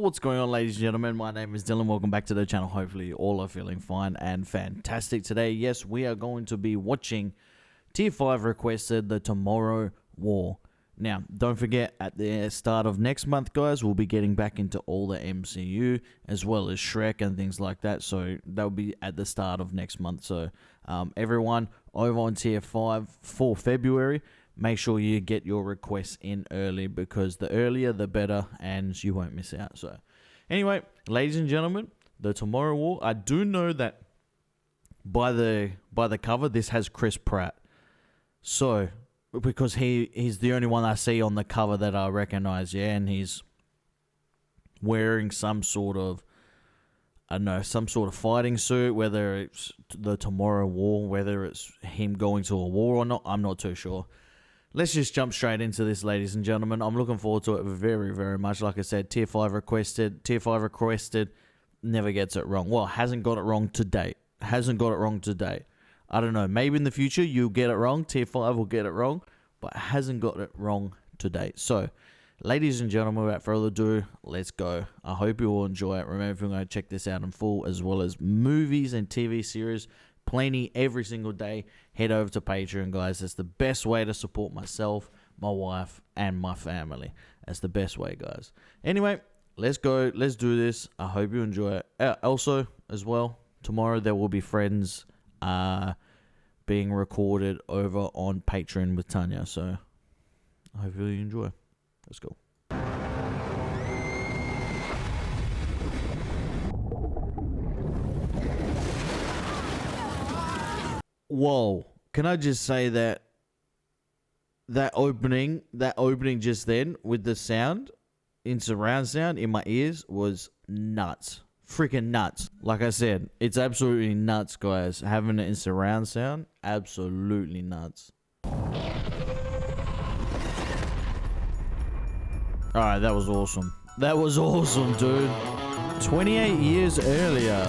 What's going on, ladies and gentlemen? My name is Dylan. Welcome back to the channel. Hopefully you all are feeling fine and fantastic today. Yes, we are going to be watching Tier 5 requested The Tomorrow War. Now, don't forget, at the start of next month, guys, we'll be getting back into all the MCU, as well as Shrek and things like that. So, that'll be at the start of next month. So, everyone over on Tier 5 for February, make sure you get your requests in early, because the earlier, the better, and you won't miss out. So, anyway, ladies and gentlemen, The Tomorrow War. I do know that by the cover, this has Chris Pratt. So, because he's the only one I see on the cover that I recognize, yeah, and he's wearing some sort of, I don't know, some sort of fighting suit, whether it's the Tomorrow War, whether it's him going to a war or not, I'm not too sure. Let's just jump straight into this, ladies and gentlemen. I'm looking forward to it very, very much. Like I said, Tier 5 requested, never gets it wrong. Well, hasn't got it wrong to date. I don't know, maybe in the future you'll get it wrong. Tier 5 will get it wrong, but hasn't got it wrong to date. So, ladies and gentlemen, without further ado, let's go. I hope you all enjoy it. Remember, if you're going to check this out in full, as well as movies and TV series, plenty every single day, head over to Patreon, guys. That's the best way to support myself, my wife, and my family. That's the best way, guys. Anyway, let's go. Let's do this. I hope you enjoy it. Also, as well, tomorrow there will be Friends being recorded over on Patreon with Tanya, so I hope you enjoy. Let's go. Whoa, can I just say that opening just then with the sound in surround sound in my ears was nuts. Freaking nuts. Like I said, it's absolutely nuts, guys. Having it in surround sound, absolutely nuts. Alright, that was awesome. That was awesome, dude. 28 years earlier.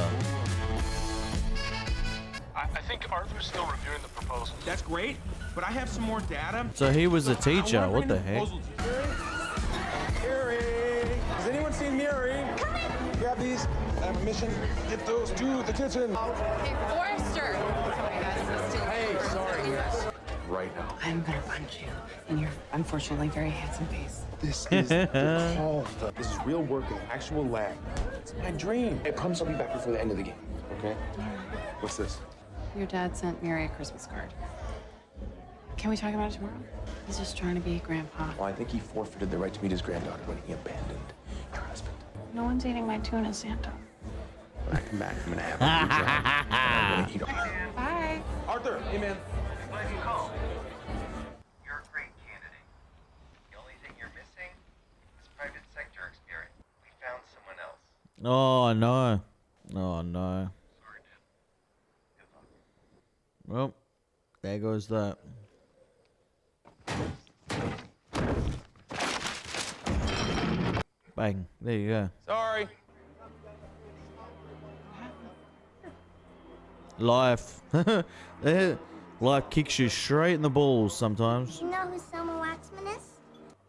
I think Arthur's still reviewing the proposal. That's great, but I have some more data. So he was a teacher. What the heck? Miri! Has anyone seen Miri? Grab these. I have a mission. Get those to the kitchen. Hey, Forrester! Hey, sorry. Yes. Right now. I'm gonna punch you in your unfortunately very handsome face. This is the call stuff. This is real work in an actual lab. It's my dream. I promise I'll be back before the end of the game. Okay? What's this? Your dad sent Mary a Christmas card. Can we talk about it tomorrow? He's just trying to be a grandpa. Well, I think he forfeited the right to meet his granddaughter when he abandoned your husband. No one's eating my tuna, Santa. When I come back, I'm gonna have a new job. I'm gonna eat all. Bye. Arthur, hey man. Glad you called. You're a great candidate. The only thing you're missing is private sector experience. We found someone else. Oh, no. Oh, no. Sorry, dude. Good luck. Well, there goes that. Bang. There you go. Sorry. Life. Life kicks you straight in the balls sometimes. You know who Selma Waxman is?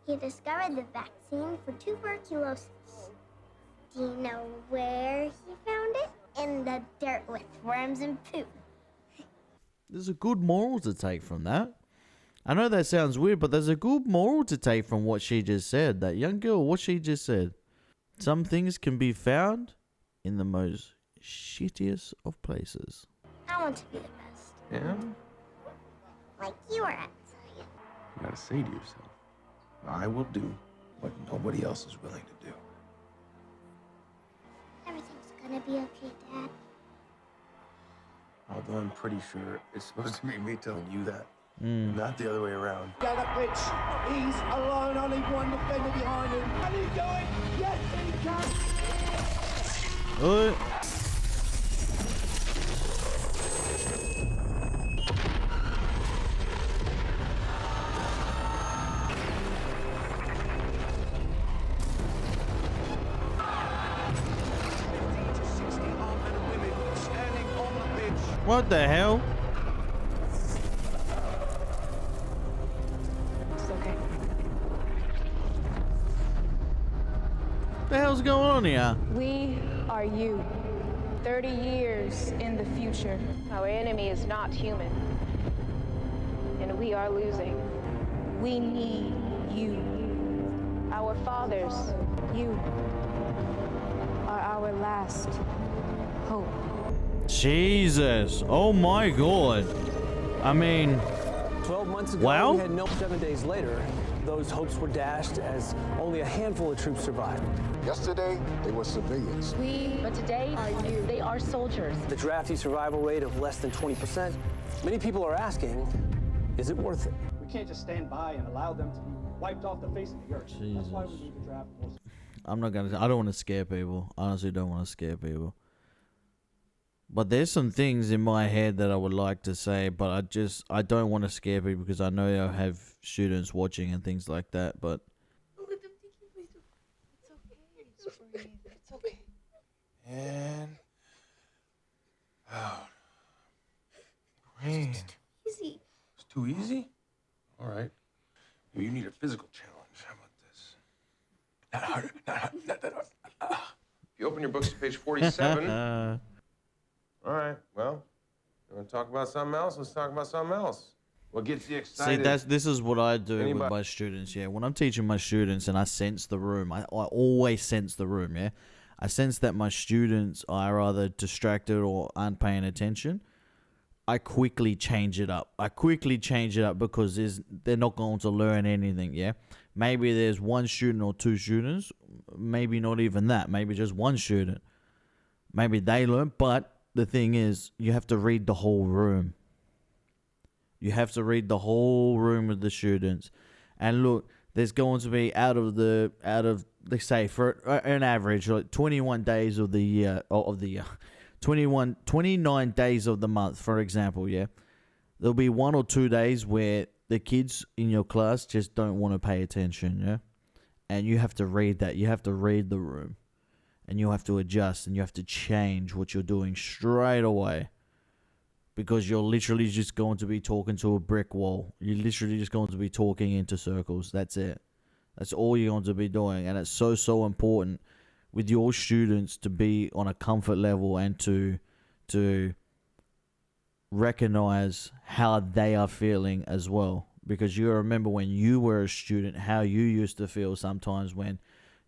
He discovered the vaccine for tuberculosis. Do you know where he found it? In the dirt with worms and poop. There's a good moral to take from that. I know that sounds weird, but there's a good moral to take from what she just said. That young girl, what she just said. Some things can be found in the most shittiest of places. I want to be the best. Yeah? Like you are at science. You gotta say to yourself, I will do what nobody else is willing to do. Everything's gonna be okay, Dad. Although I'm pretty sure it's supposed to be me telling you that, not the other way around. Down that pitch. He's alone, only one defender behind him. Can he do it? Yes, he can. What the hell? The hell's going on here? We are you. 30 years in the future. Our enemy is not human. And we are losing. We need you. Our fathers. You are our last hope. Jesus. Oh my God. I mean, 12 months ago, wow. we had no 7 days later. Those hopes were dashed as only a handful of troops survived. Yesterday, they were civilians. But today, they are soldiers. The draftee survival rate of less than 20%. Many people are asking, is it worth it? We can't just stand by and allow them to be wiped off the face of the earth. Jesus. That's why we need to draft more. I don't want to scare people. I honestly don't want to scare people. But there's some things in my head that I would like to say, but I don't want to scare people because I know I have students watching and things like that, but... It's okay. It's okay. And out. Rain. Easy. It's too easy? All right. Maybe you need a physical challenge. How about this? Not harder. Not that hard. If you open your books to page 47. All right, well, you want to talk about something else? Let's talk about something else. What gets you excited? See, this is what I do with my students, yeah. When I'm teaching my students and I sense the room, I always sense the room, yeah. I sense that my students are either distracted or aren't paying attention. I quickly change it up. Because they're not going to learn anything, yeah. Maybe there's one student or two students, maybe not even that, maybe just one student. Maybe they learn, but the thing is, you have to read the whole room. You have to read the whole room of the students. And look, there's going to be out of let's say for an average, like 21 days of the year, 29 days of the month, for example, yeah. There'll be 1 or 2 days where the kids in your class just don't want to pay attention, yeah. And you have to read that. You have to read the room. And you have to adjust and you have to change what you're doing straight away. Because you're literally just going to be talking to a brick wall. You're literally just going to be talking into circles. That's it. That's all you're going to be doing. And it's so important with your students to be on a comfort level and to recognize how they are feeling as well. Because you remember when you were a student, how you used to feel sometimes when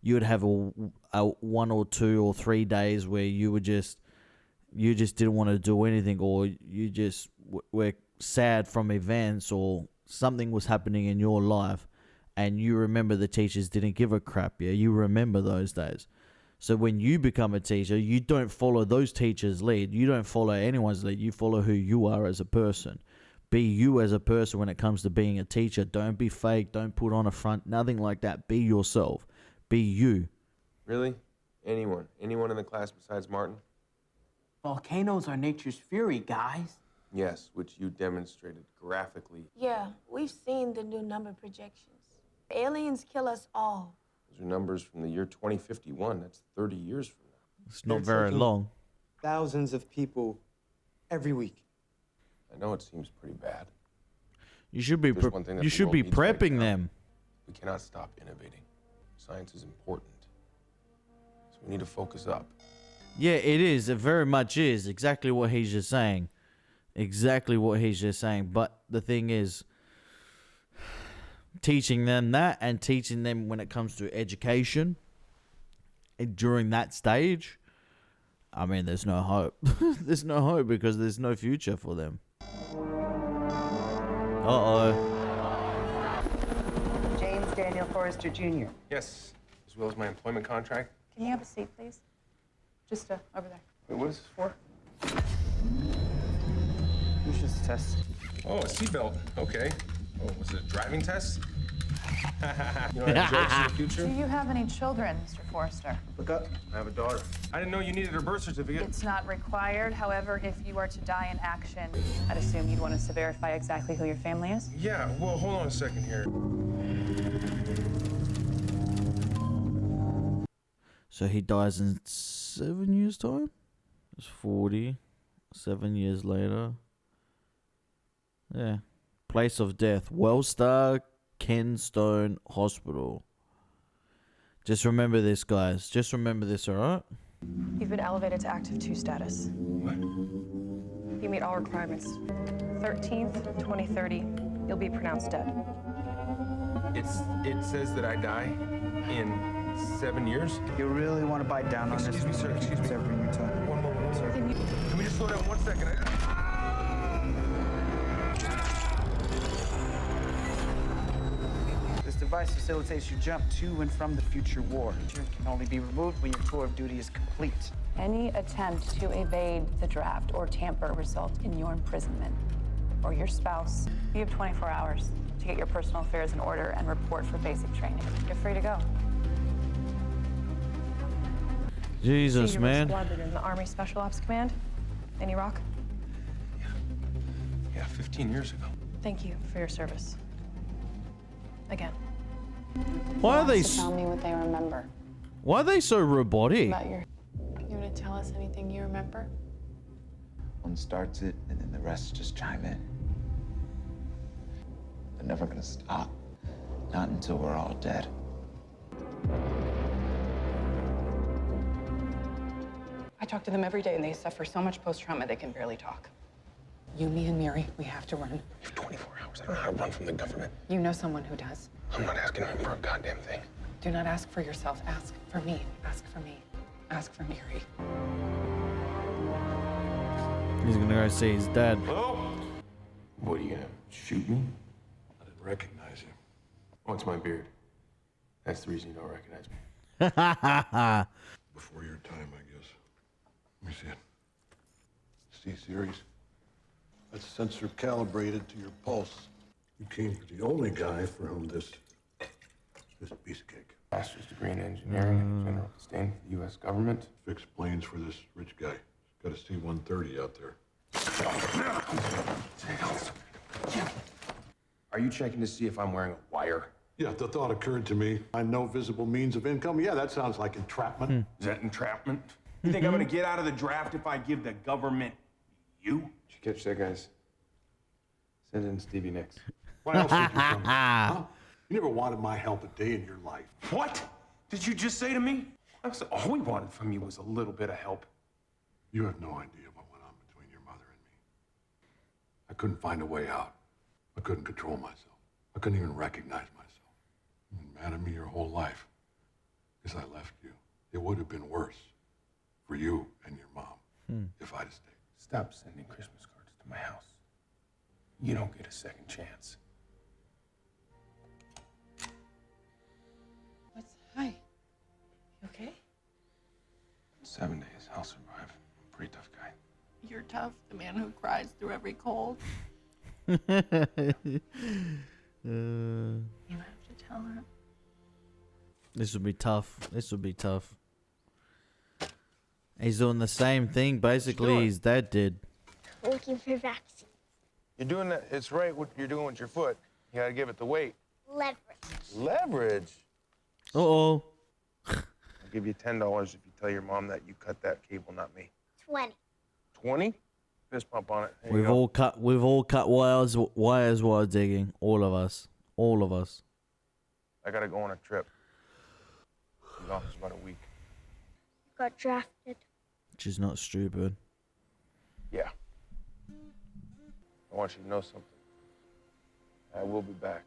you would have a 1 or 2 or 3 days where you just didn't want to do anything, or you just were sad from events or something was happening in your life, and you remember the teachers didn't give a crap. Yeah, you remember those days. So when you become a teacher, you don't follow those teachers' lead. You don't follow anyone's lead. You follow who you are as a person. Be you as a person when it comes to being a teacher. Don't be fake. Don't put on a front. Nothing like that. Be yourself. Be you. Really? Anyone in the class besides Martin? Volcanoes are nature's fury, guys. Yes, which you demonstrated graphically. Yeah, we've seen the new number projections. Aliens kill us all. Those are numbers from the year 2051. That's 30 years from now. It's not very long. Thousands of people every week. I know it seems pretty bad. You should be prepping them. We cannot stop innovating. Science is important. So we need to focus up. Yeah, it is. It very much is. Exactly what he's just saying. But the thing is, teaching them that and teaching them when it comes to education during that stage, I mean, there's no hope. There's no hope because there's no future for them. Uh-oh. James Daniel Forrester Jr. Yes, as well as my employment contract. Can you have a seat, please? Just over there. Wait, what is this for? It's just a test. Oh, a seatbelt. Okay. Oh, was it a driving test? You know, I have jokes in the future. Do you have any children, Mr. Forrester? Look up. I have a daughter. I didn't know you needed her birth certificate. It's not required. However, if you are to die in action, I'd assume you'd want us to verify exactly who your family is. Yeah, well, hold on a second here. So he dies in 7 years' time? It's 40. 7 years later. Yeah. Place of death. Wellstar Kenstone Hospital. Just remember this, guys. Just remember this, alright? You've been elevated to active 2 status. What? You meet all requirements. 13th, 2030, you'll be pronounced dead. It says that I die in 7 years? You really want to bite down on this? Excuse me, sir. Excuse me. Bring your time. One moment, sir. Can we just slow down 1 second? This device facilitates your jump to and from the future war. It can only be removed when your tour of duty is complete. Any attempt to evade the draft or tamper result in your imprisonment or your spouse. You have 24 hours to get your personal affairs in order and report for basic training. You're free to go. Jesus, So you were man. squadron in the Army Special Ops Command in Iraq. Yeah, 15 years ago. Thank you for your service. Again. Why are they To tell me what they remember why are they so robotic? about your. You want to tell us anything you remember? One starts it, and then the rest just chime in. They're never gonna stop. Not until we're all dead. I talk to them every day, and they suffer so much post-trauma they can barely talk. You, me, and Miri, we have to run. You have 24 hours. I don't know how to run from the government. You know someone who does. I'm not asking him for a goddamn thing. Do not ask for yourself. Ask for me. Ask for me. Ask for Miri. He's gonna go see his dad. Hello? What, are you gonna shoot me? I didn't recognize you. Oh, it's my beard. That's the reason you don't recognize me. Before your time, I guess. Let me see it. C-series. That's sensor calibrated to your pulse. You came to the only guy for whom this piece of cake. Master's degree in engineering and general disdain for the U.S. government. Fix planes for this rich guy. Got a C-130 out there. Are you checking to see if I'm wearing a wire? Yeah, the thought occurred to me. I know visible means of income. Yeah, that sounds like entrapment. Is that entrapment? You think I'm gonna get out of the draft if I give the government you? Did you catch that, guys? Send in Stevie Nicks. What else did you tell me? Huh? You never wanted my help a day in your life. What did you just say to me? All we wanted from you was a little bit of help. You have no idea what went on between your mother and me. I couldn't find a way out. I couldn't control myself. I couldn't even recognize myself. You've been mad at me your whole life because I left you. It would have been worse for you and your mom if I'd have stayed. Stop sending Christmas cards to my house. You don't get a second chance. Hi. You okay? 7 days, I'll survive. Pretty tough guy. You're tough. The man who cries through every cold. You have to tell her. This would be tough. This would be tough. He's doing the same thing basically his dad did. Looking for vaccines. You're doing that. It's right what you're doing with your foot. You gotta give it the weight. Leverage. Leverage? Uh-oh. I'll give you $10 if you tell your mom that you cut that cable, not me. 20. 20? Fist pump on it. There you We've go. all cut wires while digging. All of us. All of us. I gotta go on a trip. Be off for about a week. Got drafted. She's not stupid. Yeah. I want you to know something. I will be back.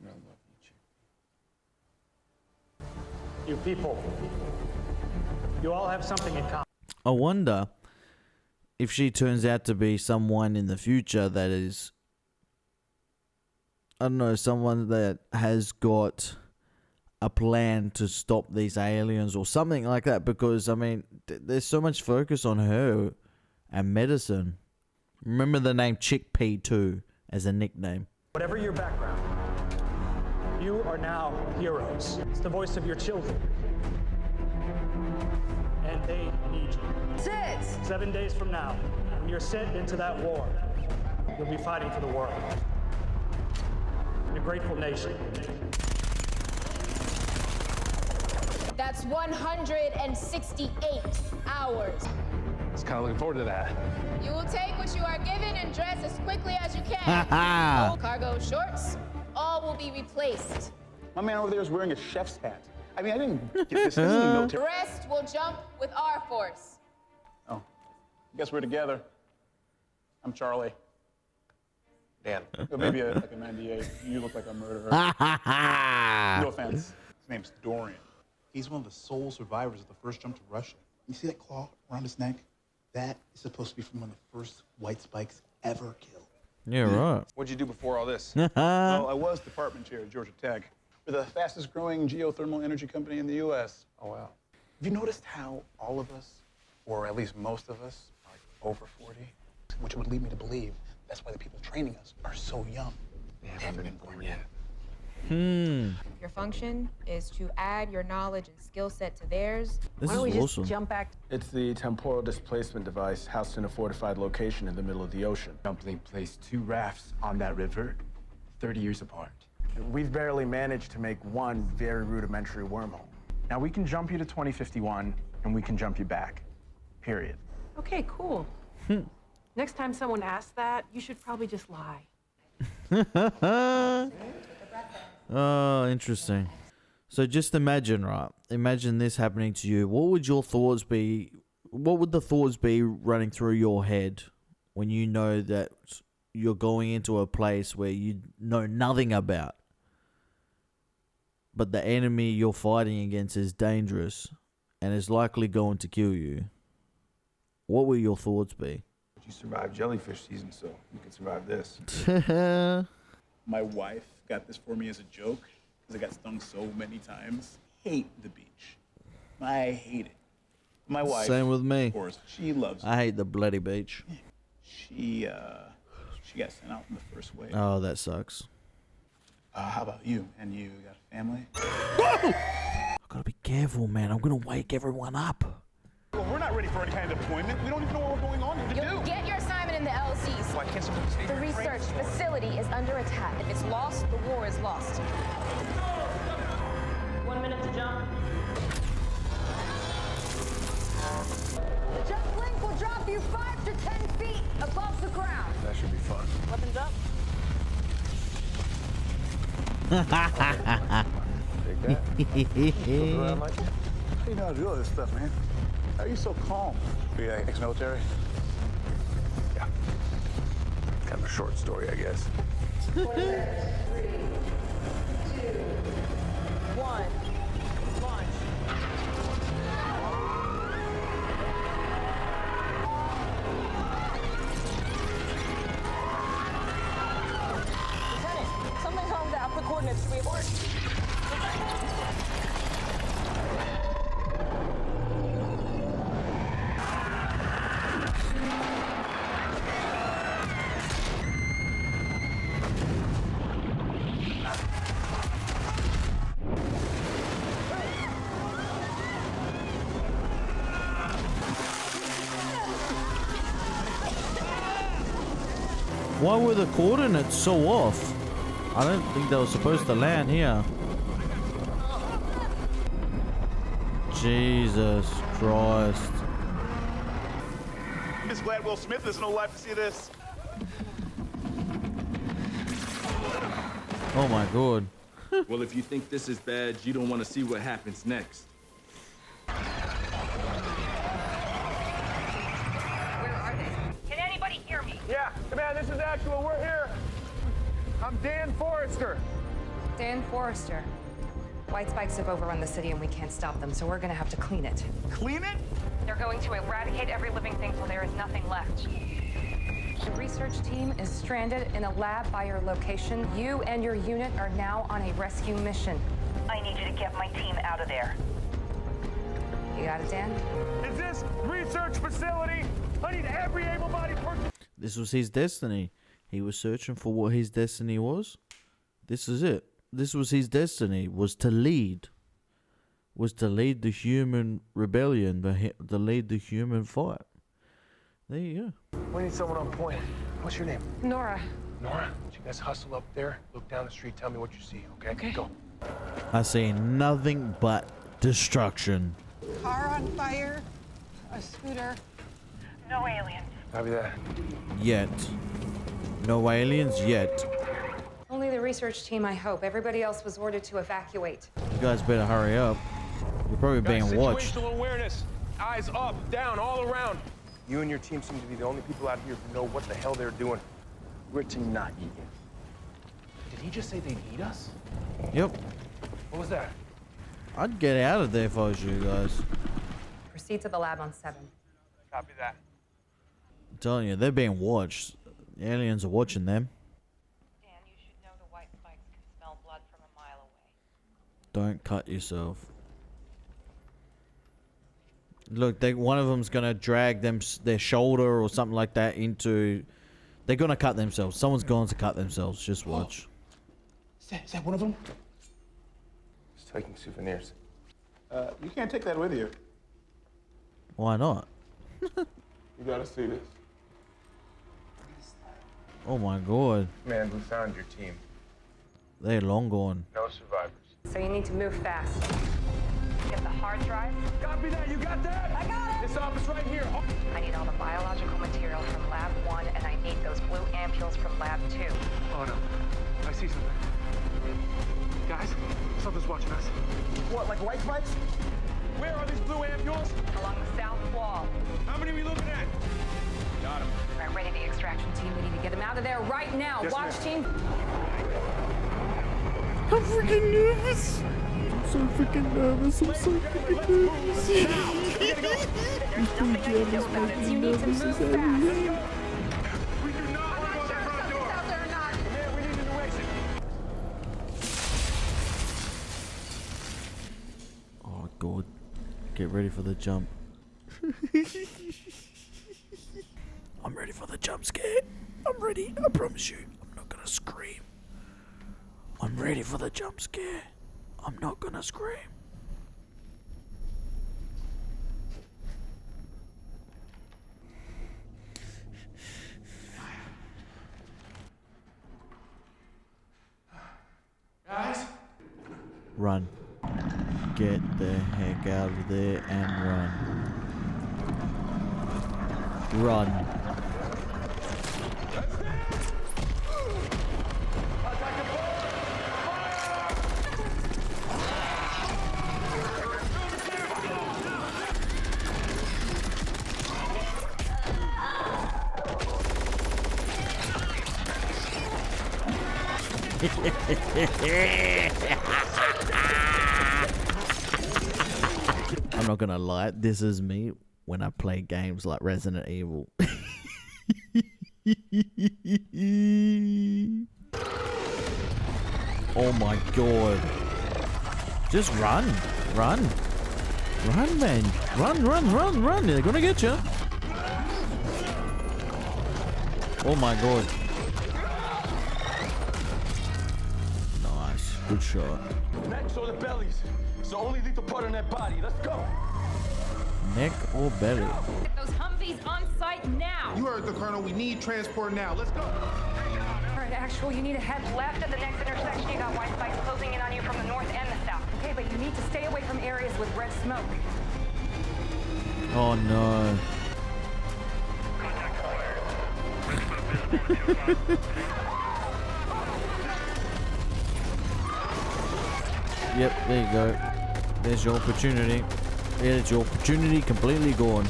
I love you, Chief. You people, you all have something in common. I wonder if she turns out to be someone in the future that is, I don't know, someone that has got a plan to stop these aliens or something like that, because I mean there's so much focus on her and medicine. Remember the name Chickpea too as a nickname. Whatever your background, you are now heroes. It's the voice of your children. And they need you. 7 days from now, when you're sent into that war, you'll be fighting for the world. A grateful nation. That's 168 hours. I was kind of looking forward to that. You will take what you are given and dress as quickly as you can. Old cargo shorts, all will be replaced. My man over there is wearing a chef's hat. I mean, I didn't get this. This isn't the military. The rest will jump with our force. Oh, I guess we're together. I'm Charlie. Dan. Maybe like a 98. You look like a murderer. No offense. His name's Dorian. He's one of the sole survivors of the first jump to Russia. You see that claw around his neck? That is supposed to be from one of the first white spikes ever killed. Yeah, right. What'd you do before all this? Well, I was department chair at Georgia Tech. We're the fastest growing geothermal energy company in the U.S. Oh, wow. Have you noticed how all of us, or at least most of us, are like over 40? Which would lead me to believe that's why the people training us are so young. They haven't been born yet. Your function is to add your knowledge and skill set to theirs. Why don't we just jump back? It's the temporal displacement device housed in a fortified location in the middle of the ocean. Company placed 2 rafts on that river, 30 years apart. We've barely managed to make one very rudimentary wormhole. Now we can jump you to 2051, and we can jump you back. Period. Okay, cool. Next time someone asks that, you should probably just lie. Oh, interesting. So just imagine, right? Imagine this happening to you. What would your thoughts be? What would the thoughts be running through your head when you know that you're going into a place where you know nothing about, but the enemy you're fighting against is dangerous and is likely going to kill you? What will your thoughts be? You survived jellyfish season, so you can survive this. My wife got this for me as a joke because I got stung so many times. Hate the beach. I hate it. My wife. Same with me. Of course, she loves it. I hate the bloody beach. She got sent out in the first wave. Oh, that sucks. How about you? And you got a family? I gotta be careful, man. I'm gonna wake everyone up. Well, we're not ready for any kind of deployment. We don't even know what we're going on here to You'll do. get your assignment in the LCs. Why can't someone stay The here and train? research facility is under attack. If it's lost, the war is lost. 1 minute to jump. The jump link will drop you 5 to 10 feet above the ground. That should be fun. Weapons up. Take that. Flip around like that. How do you know how to do all this stuff, man? How are you so calm? Are you ex-military? Yeah. Kind of a short story, I guess. 3, 2, 1. Launch. Lieutenant, something's wrong with the output coordinates. We abort. Why were the coordinates so off? I don't think they were supposed to land here. Jesus Christ. I'm just glad Will Smith isn't alive to see this. Oh my God. Well, if you think this is bad, you don't want to see what happens next. Where are they? Can anybody hear me? Yeah, Command, this is Actual. We're here. I'm Dan Forrester. Dan Forrester. White spikes have overrun the city and we can't stop them, so we're gonna have to clean it. Clean it? They're going to eradicate every living thing till there is nothing left. The research team is stranded in a lab by your location. You and your unit are now on a rescue mission. I need you to get my team out of there. You got it, Dan? Is this research facility? I need every able-bodied person. This was his destiny. He was searching for what his destiny was. This is it. This was his destiny, was to lead the human rebellion, to lead the human fight. There you go. We need someone on point. What's your name? Nora. Nora, you guys hustle up there, look down the street, tell me what you see, okay? Go. I see nothing but destruction. Car on fire, a scooter. No aliens. Copy that. Yet. No aliens yet. Only the research team, I hope. Everybody else was ordered to evacuate. You guys better hurry up. You're probably being watched. Situational awareness. Eyes up, down, all around. You and your team seem to be the only people out here who know what the hell they're doing. We're to not eat you. Did he just say they'd eat us? Yep. What was that? I'd get out of there if I was you guys. Proceed to the lab on 7. Copy that. I'm telling you, they're being watched. The aliens are watching them. Dan, you should know the white spikes can smell blood from a mile away. Don't cut yourself. Look, one of them's gonna drag their shoulder or something like that into. They're gonna cut themselves. Someone's going to cut themselves. Just watch. Is that one of them? Just taking souvenirs. You can't take that with you. Why not? You gotta see this. Oh my god. Man, we found your team. They're long gone. No survivors. So you need to move fast. Get the hard drive. Copy that, you got that? I got it! This office right here. Oh. I need all the biological material from Lab 1, and I need those blue ampules from Lab 2. Oh no, I see something. Guys, something's watching us. What, like white spikes? Where are these blue ampules? Along the south wall. How many are we looking at? Got him. All right, ready, the extraction team. We need to get them out of there right now. Yes, Watch team. I'm freaking nervous. I'm so freaking nervous. I'm so freaking nervous. These two jammers make me nervous as hell. We do not want to go to the front door. Man, we need a new exit. Oh god. Get ready for the jump. I'm ready for the jump scare. I'm ready. I promise you. I'm not gonna scream. I'm ready for the jump scare. I'm not gonna scream. Guys? Run. Get the heck out of there and run. Run. I'm not gonna lie, this is me when I play games like Resident Evil. Oh my god. Just run. Run. Run, man. Run, run, run, run. They're gonna get you. Oh my god. Nice. Good shot. Necks or the bellies. It's the only lethal part in that body. Let's go. Neck or belly? Get those Humvees on site now. You heard the Colonel. We need transport now. Let's go. All right, actual, you need to head left at the next intersection. You got white spikes closing in on you from the north and the south. Okay, but you need to stay away from areas with red smoke. Oh no. Yep, there you go. There's your opportunity. There's your opportunity completely gone.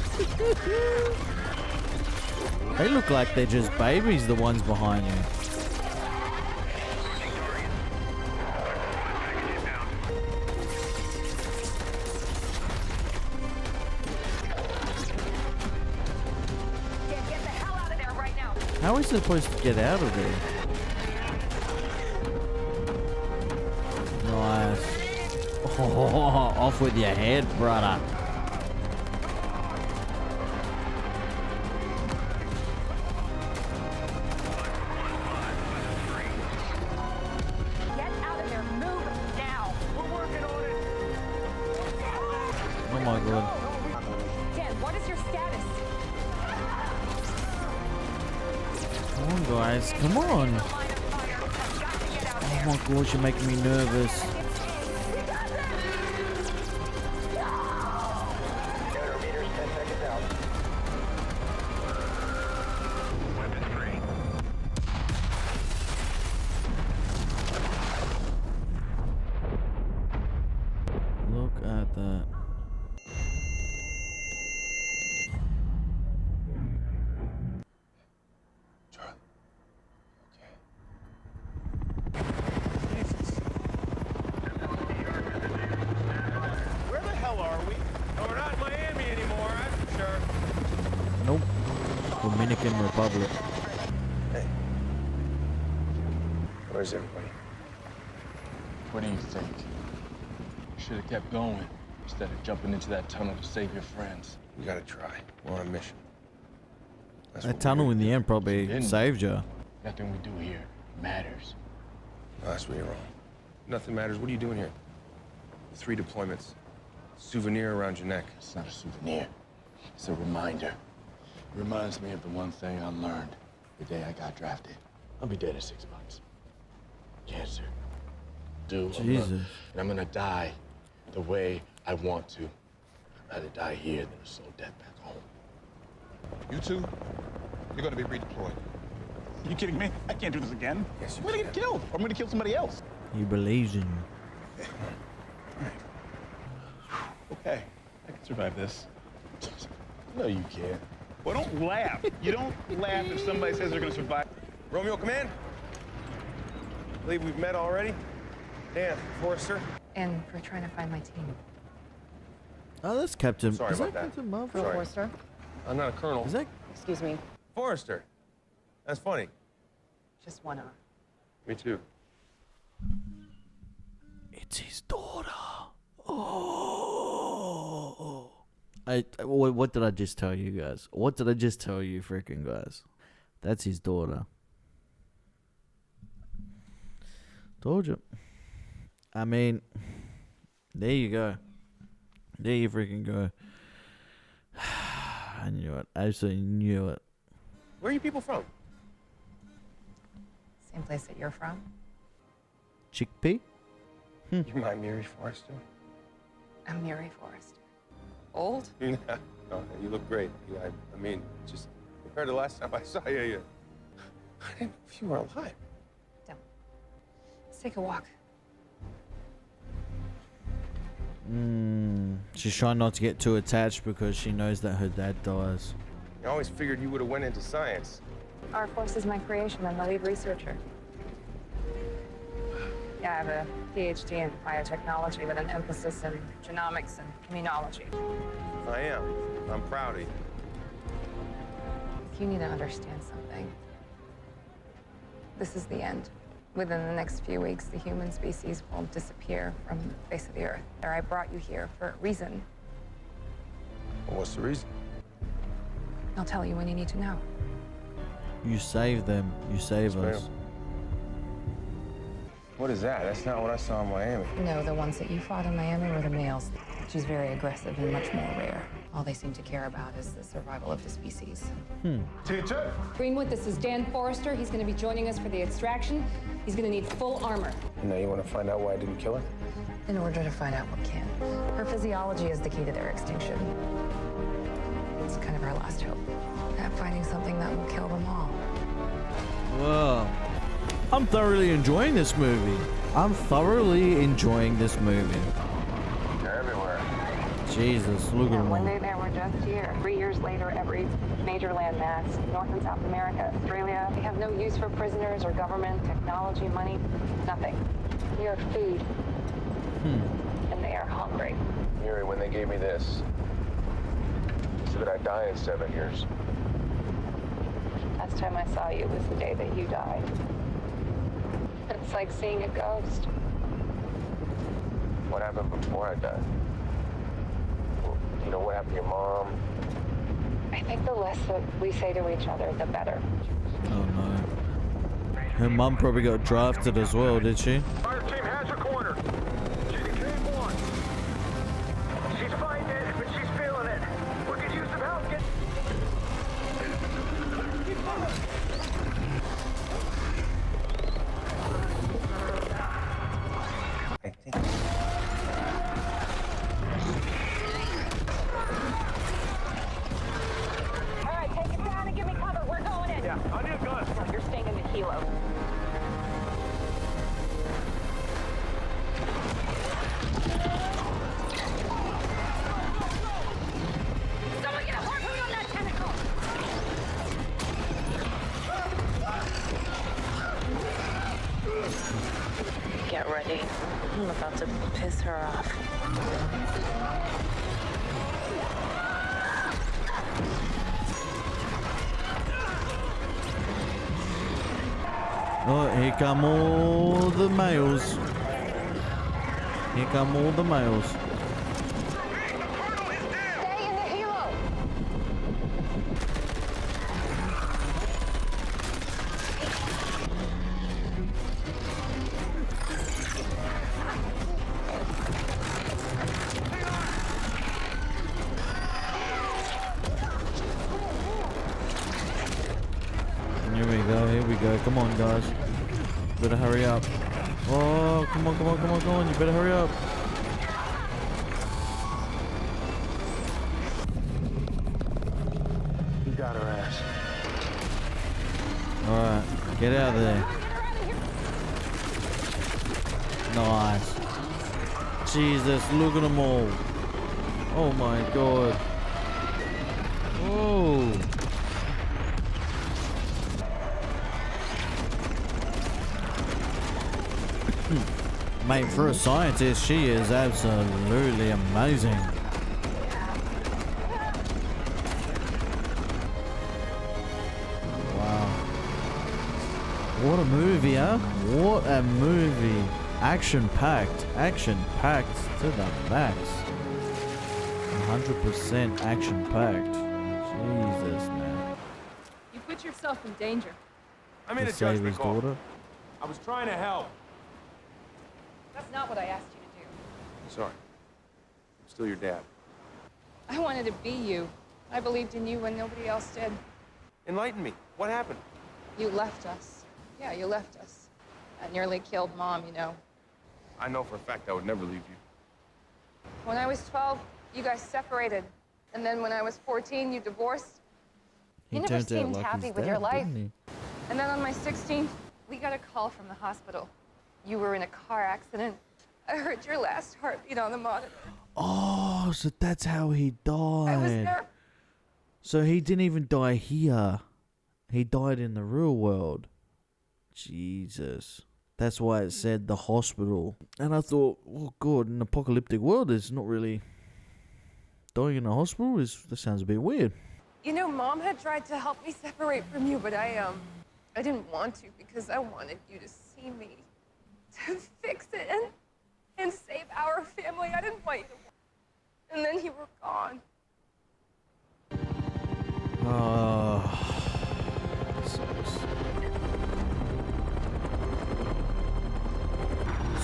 They look like they're just babies, the ones behind you. Get the hell out of there right now. How is it supposed to get out of there? Nice. Oh, off with your head, brother. Get out of there. Move now. We're working on it. Oh my god. Dan, what is your status? Come on, guys. Come on. Oh my gosh, you're making me nervous. Oh, we're not in Miami anymore, that's for sure. Nope. Dominican Republic. Hey. Where's everybody? What do you think? You should have kept going instead of jumping into that tunnel to save your friends. We gotta try. We're on a mission. That tunnel in the end probably saved you. Nothing we do here matters. No, that's where you're wrong. Nothing matters. What are you doing here? 3 deployments. Souvenir around your neck. It's not a souvenir. It's a reminder. It reminds me of the one thing I learned the day I got drafted. I'll be dead in 6 months. Cancer. Jesus. And I'm gonna die the way I want to. I'd rather die here than a slow death back home. You two, you're gonna be redeployed. You kidding me? I can't do this again. Yes, I'm gonna get killed, or I'm gonna kill somebody else. He believes in you. Okay, I can survive this. No, you can't. Well, don't laugh. You don't laugh if somebody says they're gonna survive. Romeo, command. Believe we've met already. Dan, Forrester. And we're trying to find my team. Oh, that's Captain. Sorry Is about that that. Captain Marvel? Sorry. Forrester? I'm not a colonel. Is that? Excuse me. Forrester. That's funny. Just one hour. Me too. It's his daughter. Oh. What did I just tell you guys? What did I just tell you, freaking guys? That's his daughter. Told you. I mean, there you go. There you freaking go. I knew it. Absolutely knew it. Where are you people from? Same place that you're from? Chickpea? You're my Mary Forrester. I'm Mary Forrester. Old? No, you look great. I mean, just compared to the last time I saw you, I didn't know if you were alive. Don't. Let's take a walk. She's trying not to get too attached because she knows that her dad dies. I always figured you would have went into science. Our force is my creation. I'm the lead researcher. Yeah, I have a PhD in biotechnology with an emphasis in genomics and immunology. I am. I'm proud of you. You need to understand something. This is the end. Within the next few weeks, the human species will disappear from the face of the earth. I brought you here for a reason. Well, what's the reason? I'll tell you when you need to know. You save them. You save us. What is that? That's not what I saw in Miami. No, the ones that you fought in Miami were the males. She's very aggressive and much more rare. All they seem to care about is the survival of the species. Teacher? Greenwood, this is Dan Forrester. He's going to be joining us for the extraction. He's going to need full armor. And now you want to find out why I didn't kill her? In order to find out what can. Her physiology is the key to their extinction. It's kind of our last hope. At finding something that will kill them all. Whoa. I'm thoroughly enjoying this movie. I'm thoroughly enjoying this movie. They're everywhere. Jesus, look at And one them. day they were just here. 3 years later, every major landmass, North and South America, Australia, they have no use for prisoners or government, technology, money, nothing. We are food. And they are hungry. Mary, when they gave me this, they said that I'd die in 7 years. Last time I saw you was the day that you died. It's like seeing a ghost. What happened before I died? You know, what happened to your mom? I think the less that we say to each other, the better. Oh no. Her mum probably got drafted as well, did she? Fire team has her cornered. She's in cave 1. She's fighting it, but she's feeling it. We could use some help. All right, take it down and give me cover. We're going in. Yeah, I need a gun. You're staying in the helo. Someone get a harpoon on that tentacle! Get ready. I'm about to piss her off. Here come all the males. Here come all the males. Stay in the helo. Here we go. Come on, guys. Better hurry up. Oh, come on. You better hurry up. You got her ass. Alright, get out of there. Nice. Jesus, look at them all. Oh my god. Whoa. Mate, for a scientist, she is absolutely amazing. Wow. What a movie, huh? What a movie. Action-packed to the max. 100% action-packed. Jesus, man. You put yourself in danger. I made To a save judgment his call. daughter. I was trying to help. That's not what I asked you to do. Sorry. I'm still your dad. I wanted to be you. I believed in you when nobody else did. Enlighten me. What happened? You left us. Yeah, you left us. That nearly killed Mom, you know. I know for a fact I would never leave you. When I was 12, you guys separated. And then when I was 14, you divorced. He You never turned out seemed like happy his with your dad, life. didn't he? And then on my 16th, we got a call from the hospital. You were in a car accident. I heard your last heartbeat on the monitor. Oh, so that's how he died. I was there. So he didn't even die here. He died in the real world. Jesus. That's why it said the hospital. And I thought, oh god, in an apocalyptic world, it's not really... Dying in a hospital? That sounds a bit weird. You know, Mom had tried to help me separate from you, but I didn't want to because I wanted you to see me, to fix it and save our family. I didn't want you to. And then you were gone. Oh, sucks.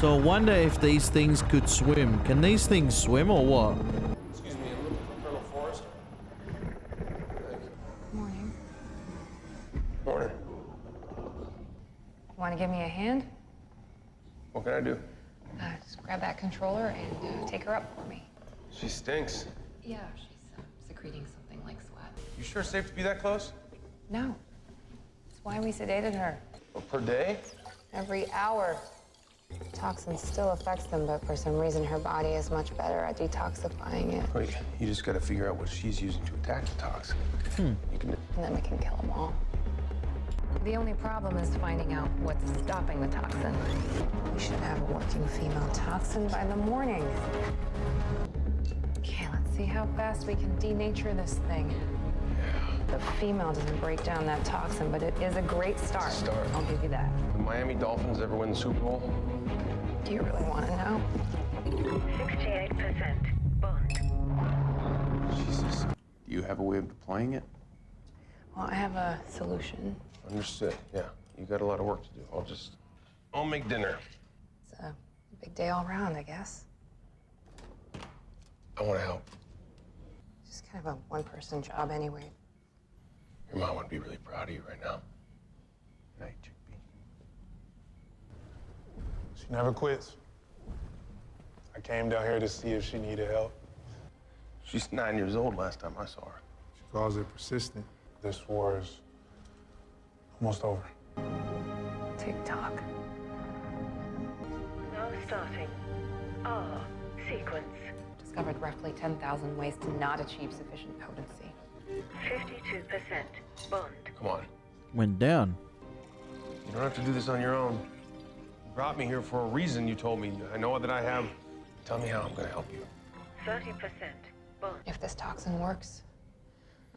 So I wonder if these things could swim. Can these things swim or what? Excuse me, I'm looking for Colonel Forrest. Morning. Morning. Want to give me a hand? What can I do? Just grab that controller and take her up for me. She stinks. Yeah, she's secreting something like sweat. You sure it's safe to be that close? No. That's why we sedated her. Well, per day? Every hour. Toxin still affects them, but for some reason her body is much better at detoxifying it. Wait, you just gotta figure out what she's using to attack the toxin. You can. And then we can kill them all. The only problem is finding out what's stopping the toxin. We should have a working female toxin by the morning. Okay, let's see how fast we can denature this thing. The female doesn't break down that toxin, but it is a great start. I'll give you that. The Miami Dolphins ever win the Super Bowl? Do you really want to know? 68% bond. Jesus. Do you have a way of deploying it? Well, I have a solution. Understood. Yeah. You got a lot of work to do. I'll make dinner. It's a big day all around, I guess. I want to help. Just kind of a one-person job anyway. Your mom would be really proud of you right now. Night, Chickpea. She never quits. I came down here to see if she needed help. She's 9 years old last time I saw her. She calls it persistent. This war is almost over. Tick-tock. Now starting. R sequence. Discovered roughly 10,000 ways to not achieve sufficient potency. 52% bond. Come on. Went down. You don't have to do this on your own. You brought me here for a reason, you told me. I know that I have. Tell me how I'm gonna help you. 30% bond. If this toxin works,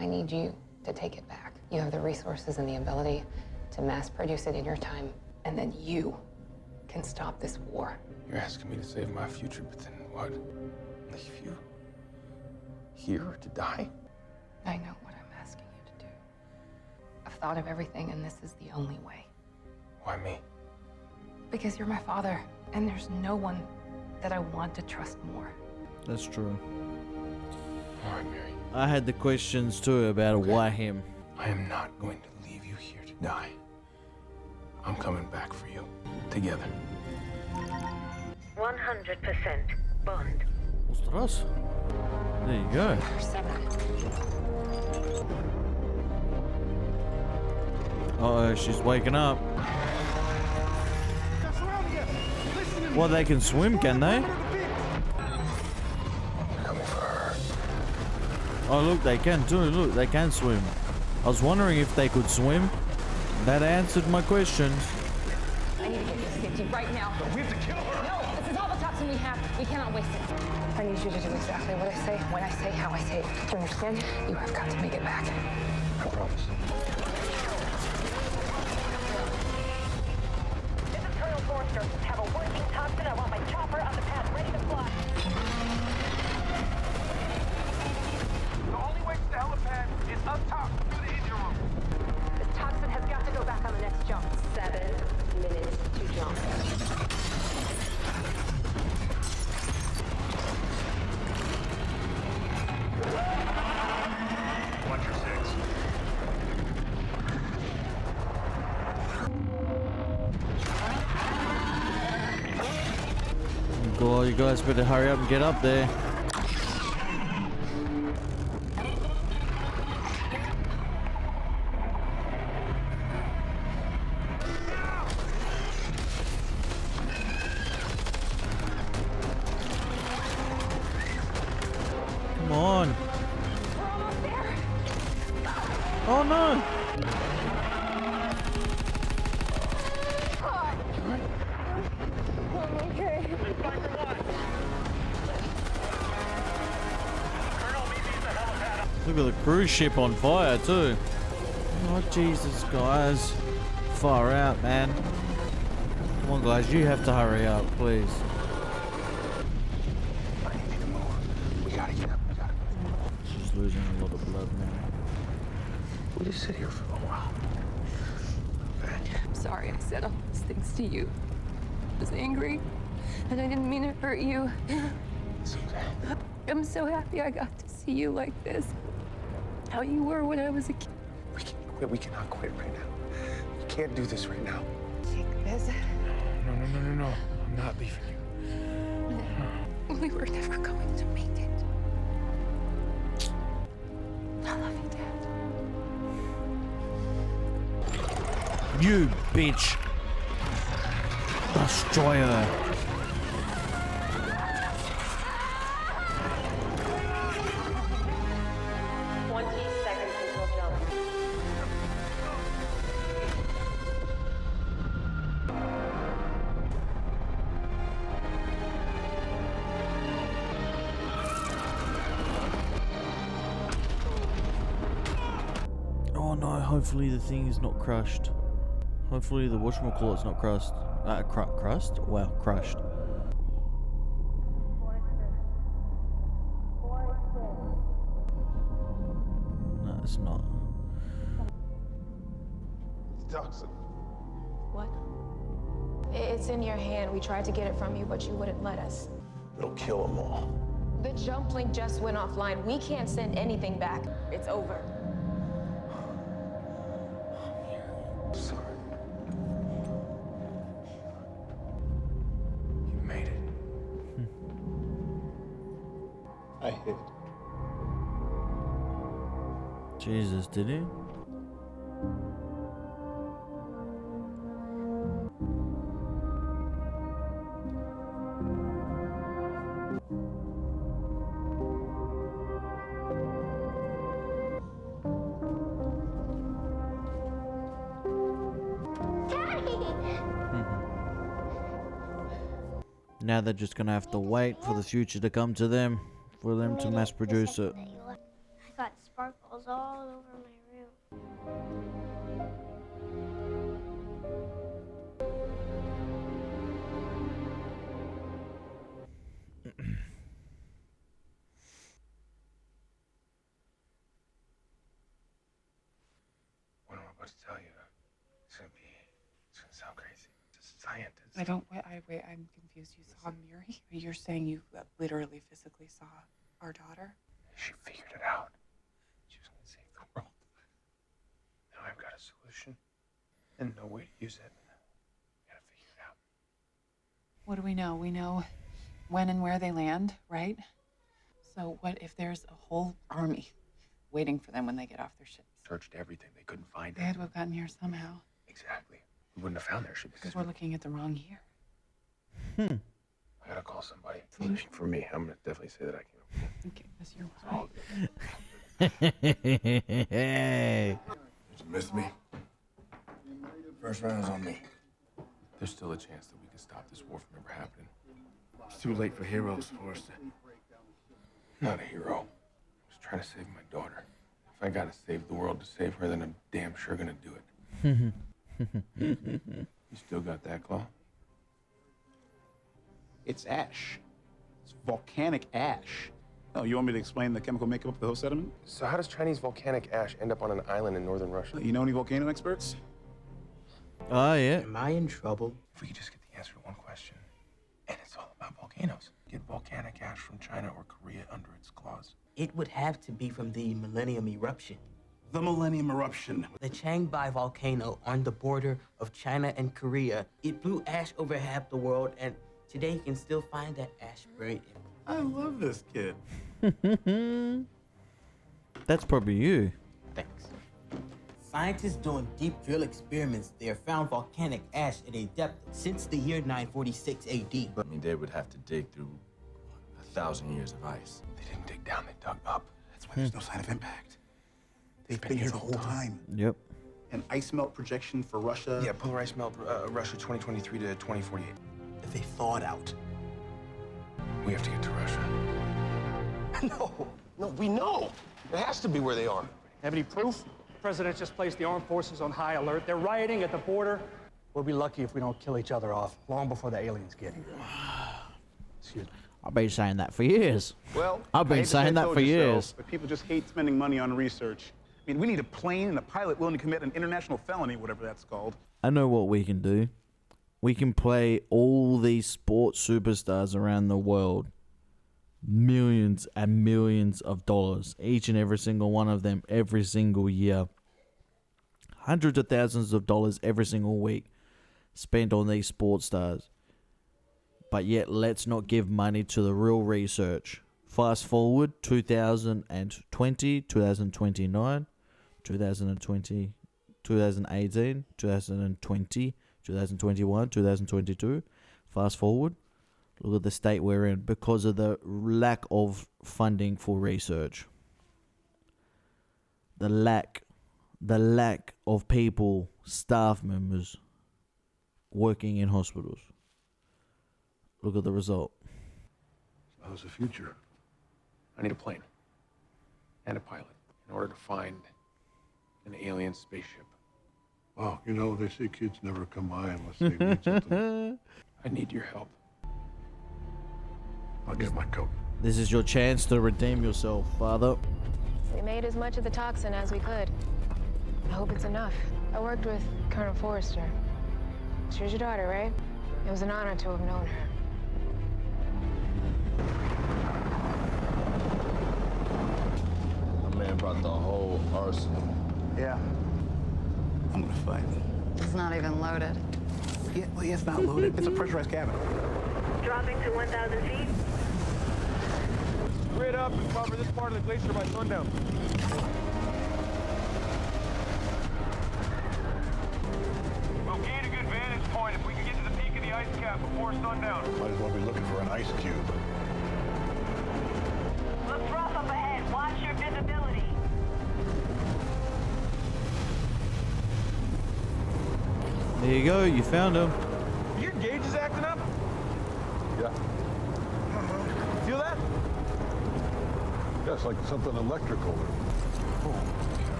I need you to take it back. You have the resources and the ability to mass produce it in your time And then you can stop this war. You're asking me to save my future, but then what? Leave you here to die? I know what I'm asking you to do. I've thought of everything, and this is the only way. Why me? Because you're my father, and there's no one that I want to trust more. That's true. All right, Mary. I had the questions too about why him. I am not going to leave you here to die. I'm coming back for you. Together. 100% bond. Ostras. There you go. Uh-oh, she's waking up. Well, they can swim, can they? Oh, look, they can too. Look, they can swim. I was wondering if they could swim. That answered my questions. I need to get you to safety right now. No, we have to kill her. No, this is all the toxin we have. We cannot waste it. I need you to do exactly what I say, when I say, how I say it. Do you understand? You have got to make it back. I promise. This is Colonel Forrester. Have a working toxin. I want my chopper on the path, ready to fly. The only way to the helipad is up top through the engine room. This toxin has got to go back on the next jump. 7 minutes to jump. Watch your 6. God, you guys better hurry up and get up there. Come on. We're almost there. Oh no. Okay. Look at the cruise ship on fire too. Oh Jesus, guys. Far out, man. Come on, guys, you have to hurry up, please. I need you to move. We gotta get up. We gotta move. She's losing a lot of blood now. We'll just sit here for a while. Okay. I'm sorry I said all those things to you. I was angry, and I didn't mean to hurt you. It's okay. I'm so happy I got to see you like this. How you were when I was a kid. We can't quit. We cannot quit right now. We can't do this right now. Take this. No. I'm not leaving you. We were never going to make it. I love you, Dad. You bitch. Destroy her. 20 seconds until jump. Oh no, hopefully the thing is not crushed. Hopefully the whatchamacallit's not crushed. Crushed? Wow, crushed. No, it's not. Toxin. What? It's in your hand. We tried to get it from you, but you wouldn't let us. It'll kill them all. The jump link just went offline. We can't send anything back. It's over. Sorry. You made it. I hid. Jesus, did he? Now they're just gonna have to wait for the future to come to them, for them to mass produce it. I got sparkles all over my room. sound crazy. Just scientists. I'm confused. You saw Miri? You're saying you literally physically saw our daughter? She figured it out. She was gonna save the world. Now I've got a solution and no way to use it. Gotta figure it out. What do we know? We know when and where they land, right? So what if there's a whole army waiting for them when they get off their ships? Searched everything. They couldn't find They it. had to have gotten here somehow. Exactly. We wouldn't have found their ship Because we're looking at the wrong year. I gotta call somebody. Solution for me. I'm gonna definitely say that I can. Okay, that's your Hey. Did you miss me? First round's on me. There's still a chance that we can stop this war from ever happening. It's too late for heroes, Forrester. Not a hero. I was trying to save my daughter. If I gotta save the world to save her, then I'm damn sure gonna do it. You still got that, Claw? It's ash. It's volcanic ash. Oh, you want me to explain the chemical makeup of the host sediment? So how does Chinese volcanic ash end up on an island in northern Russia? You know any volcano experts? Oh, yeah. Am I in trouble? If we could just get the answer to one question, and it's all about volcanoes. Get volcanic ash from China or Korea under its claws. It would have to be from the Millennium Eruption. The Millennium Eruption. The Changbai volcano on the border of China and Korea. It blew ash over half the world, and today you can still find that ash buried in. I love this kid. That's probably you. Thanks. Scientists doing deep drill experiments there found volcanic ash at a depth since the year 946 AD. I mean, they would have to dig through 1,000 years of ice. They didn't dig down, they dug up. That's why there's no sign of impact. They've been here the whole time. Yep. An ice melt projection for Russia. Yeah, polar ice melt, Russia 2023 to 2048. If they thaw it out. We have to get to Russia. No, we know. It has to be where they are. Have any proof? The president just placed the armed forces on high alert. They're rioting at the border. We'll be lucky if we don't kill each other off long before the aliens get here. Excuse me. I've been saying that for years. Well, I've been saying that for years. But people just hate spending money on research. I mean, we need a plane and a pilot willing to commit an international felony, whatever that's called. I know what we can do. We can play all these sports superstars around the world. Millions and millions of dollars. Each and every single one of them every single year. Hundreds of thousands of dollars every single week spent on these sports stars. But yet, let's not give money to the real research. Fast forward 2020, 2029, 2020, 2018, 2020, 2021, 2022. Fast forward. Look at the state we're in because of the lack of funding for research. The lack of people, staff members, working in hospitals. Look at the result. So how's the future? I need a plane and a pilot in order to find an alien spaceship. Wow, you know, they say kids never come by unless they need something. I need your help. I'll get my coat. This is your chance to redeem yourself, Father. We made as much of the toxin as we could. I hope it's enough. I worked with Colonel Forrester. She was your daughter, right? It was an honor to have known her. My man brought the whole arsenal. Yeah. I'm gonna fight. It's not even loaded. Yeah, well, yeah, it's not loaded. It's a pressurized cabin. Dropping to 1,000 feet. Grid up and cover this part of the glacier by sundown. We'll gain a good vantage point if we can get to the peak of the ice cap before sundown. Might as well be looking for an ice cube. Looks rough up ahead. Watch your visibility. There you go, you found him. Your gauge is acting up? Yeah. Feel that? Yeah, it's like something electrical. Oh,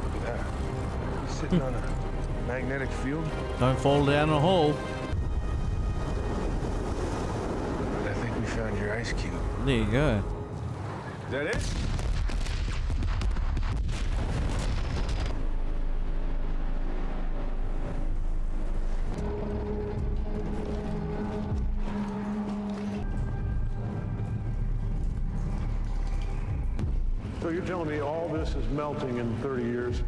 look at that. He's sitting on a magnetic field. Don't fall down a hole. I think we found your ice cube. There you go. Is that it? you're telling me all this is melting in 30 years?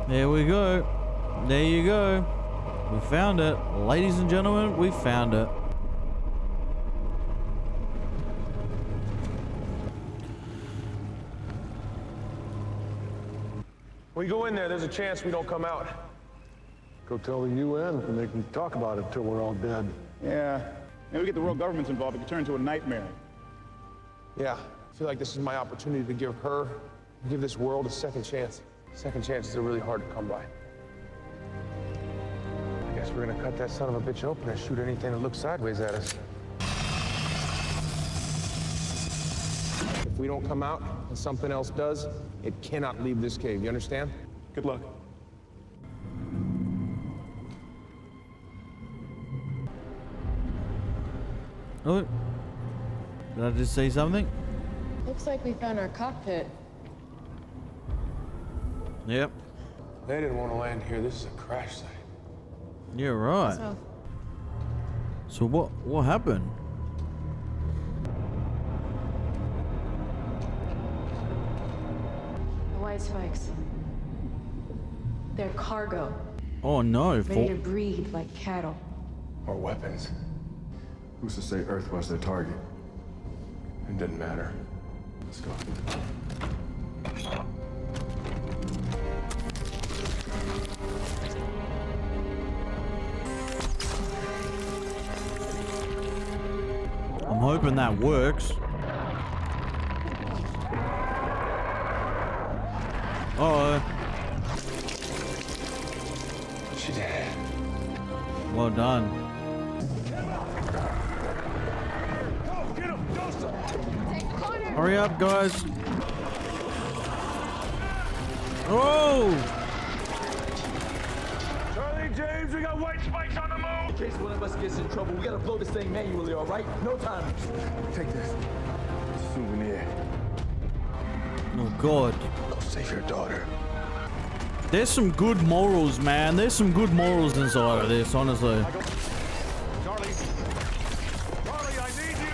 There we go. There you go. We found it. Ladies and gentlemen, we found it. We go in there, there's a chance we don't come out. Go tell the UN and they can talk about it till we're all dead. Yeah. Maybe we get the world governments involved, it could turn into a nightmare. Yeah, I feel like this is my opportunity to give this world a second chance. Second chances are really hard to come by. I guess we're gonna cut that son of a bitch open and shoot anything that looks sideways at us. If we don't come out and something else does, it cannot leave this cave, you understand? Good luck. Oh, did I just say something? Looks like we found our cockpit. Yep. They didn't want to land here. This is a crash site. You're right. So what happened? The white spikes. They're cargo. Oh no. Ready to breed like cattle. Or weapons. Who's to say Earth was their target? It didn't matter. Let's go. I'm hoping that works. Uh-oh. She did. Well done. Hurry up, guys. Oh! Charlie, James, we got white spikes on the move! In case one of us gets in trouble, we gotta blow this thing manually, all right? No time. Take this. Souvenir. Oh, God. Go save your daughter. There's some good morals, man. There's some good morals inside of this, honestly. Charlie! Charlie, I need you!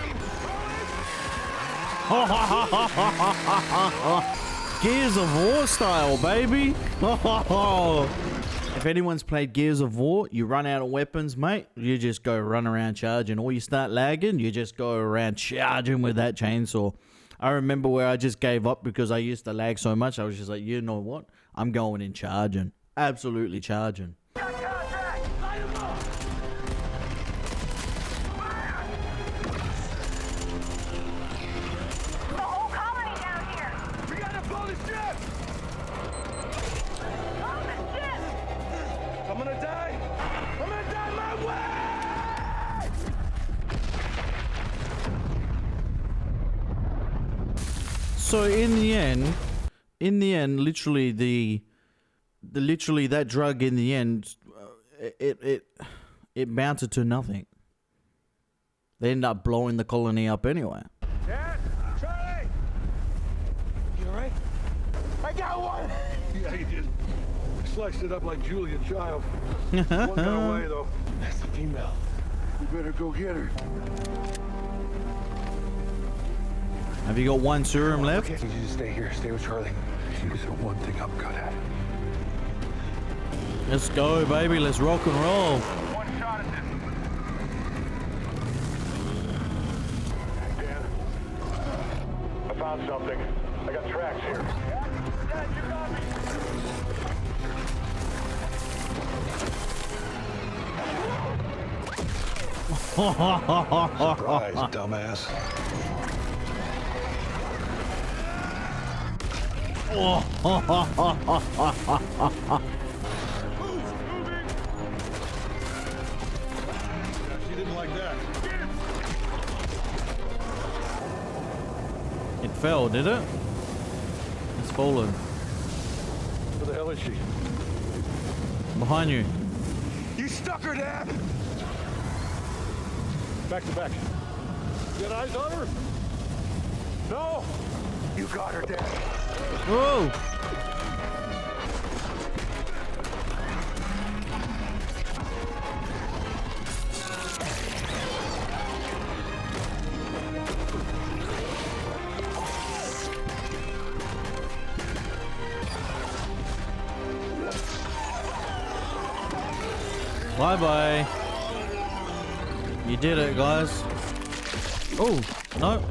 Gears of War style, baby. If anyone's played Gears of War, you run out of weapons, mate. You just go run around charging. Or you start lagging, you just go around charging with that chainsaw. I remember where I just gave up because I used to lag so much. I was just like, you know what? I'm going in charging. Absolutely charging. So in the end, literally literally that drug in the end, it mounted to nothing. They end up blowing the colony up anyway. Dad? Charlie! You alright? I got one! Yeah, you did. Sliced it up like Julia Child. One got away, though. That's the female. You better go get her. Have you got one serum left? Okay, you just stay here. Stay with Charlie. She's the one thing I'm good at. Let's go, baby. Let's rock and roll. One shot at this. Dan, I found something. I got tracks here. Dad, you got me! Surprise, dumbass. She didn't like that. It fell, did it? It's fallen. Where the hell is she? Behind you. You stuck her, Dad! Back to back. You got eyes on her? No! You got her, Dad. Whoa! Bye-bye. You did it, guys. Oh, no.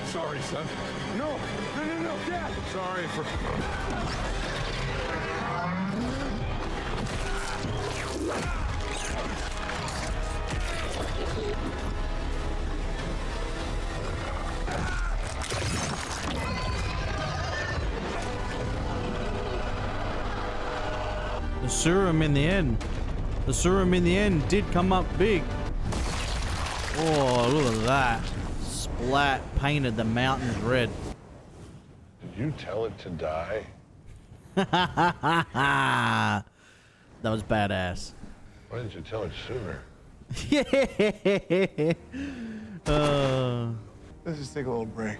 Sorry, son. No, Dad! Sorry for... The serum in the end. The serum in the end did come up big. Oh, look at that. Splat painted the mountains red. Did you tell it to die? That was badass. Why didn't you tell it sooner? Yeah. Let's just take a little break.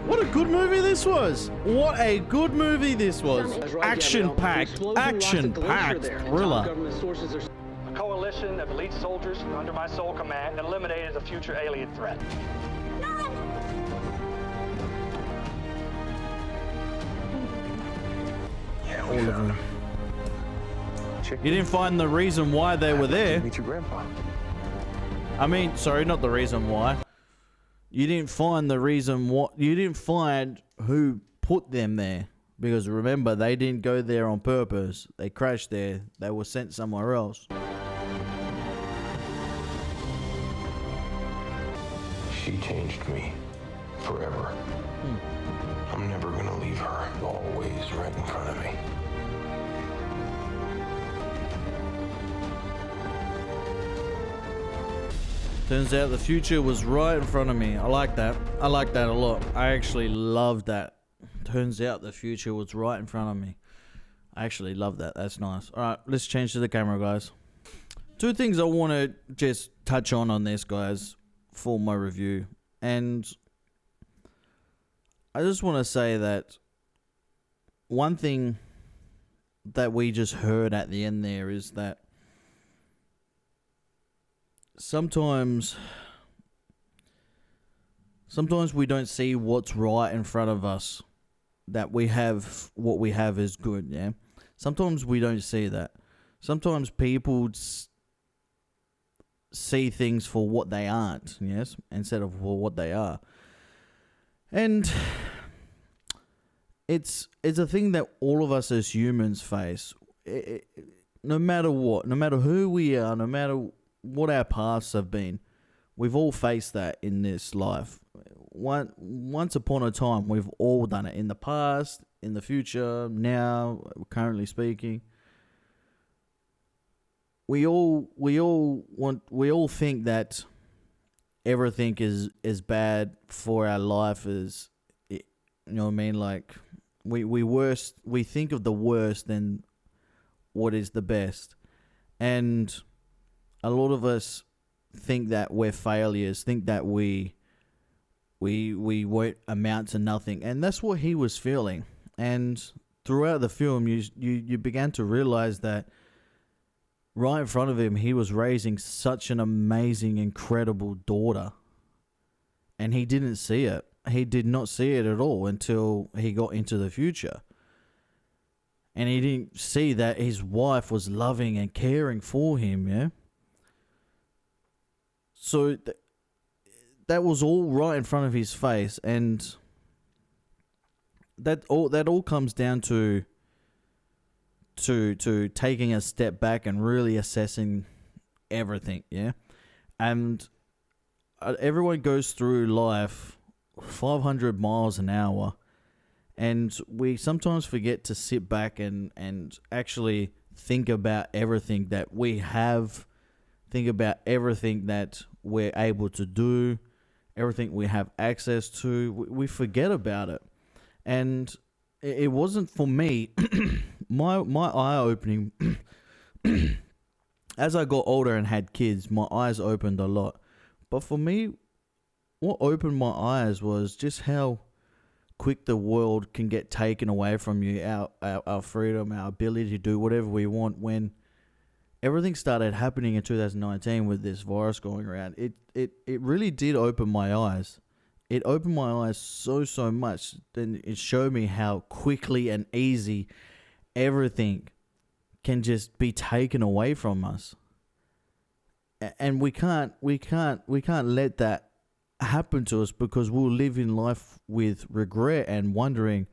What a good movie this was. What a good movie this was. Action-packed, action-packed thriller. A coalition of elite soldiers under my sole command eliminated a future alien threat. All of them. You didn't find the reason why they were there. Meet your grandpa. I mean, sorry, not the reason why. You didn't find the reason what. You didn't find who put them there. Because remember, they didn't go there on purpose. They crashed there. They were sent somewhere else. She changed me forever. I'm never gonna leave her. Always right in front of me. Turns out the future was right in front of me. I like that. I like that a lot. I actually love that. Turns out the future was right in front of me. I actually love that. That's nice. Alright, let's change to the camera, guys. Two things I want to just touch on this, guys, for my review. And I just want to say that one thing that we just heard at the end there is that sometimes we don't see what's right in front of us. That we have what we have is good, yeah? Sometimes we don't see that. Sometimes people see things for what they aren't, yes? Instead of for what they are. And it's a thing that all of us as humans face. No matter what, no matter who we are, no matter what our paths have been, we've all faced that in this life. Once upon a time, we've all done it. In the past, in the future, now, currently speaking. We all think that everything is bad for our life. Is, you know what I mean? Like we think of the worst than what is the best, and a lot of us think that we're failures. Think that we won't amount to nothing, and that's what he was feeling. And throughout the film, you began to realize that right in front of him, he was raising such an amazing, incredible daughter, and he didn't see it. He did not see it at all until he got into the future, and he didn't see that his wife was loving and caring for him. Yeah. So that was all right in front of his face, and that all comes down to taking a step back and really assessing everything, yeah? And everyone goes through life 500 miles an hour, and we sometimes forget to sit back and actually think about everything that we have, think about everything that we're able to do, everything we have access to. We forget about it. And it wasn't for me. my eye-opening, as I got older and had kids, my eyes opened a lot. But for me, what opened my eyes was just how quick the world can get taken away from you, our freedom, our ability to do whatever we want when everything started happening in 2019 with this virus going around. It really did open my eyes. It opened my eyes so much. Then it showed me how quickly and easy everything can just be taken away from us. And we can't let that happen to us, because we'll live in life with regret and wondering,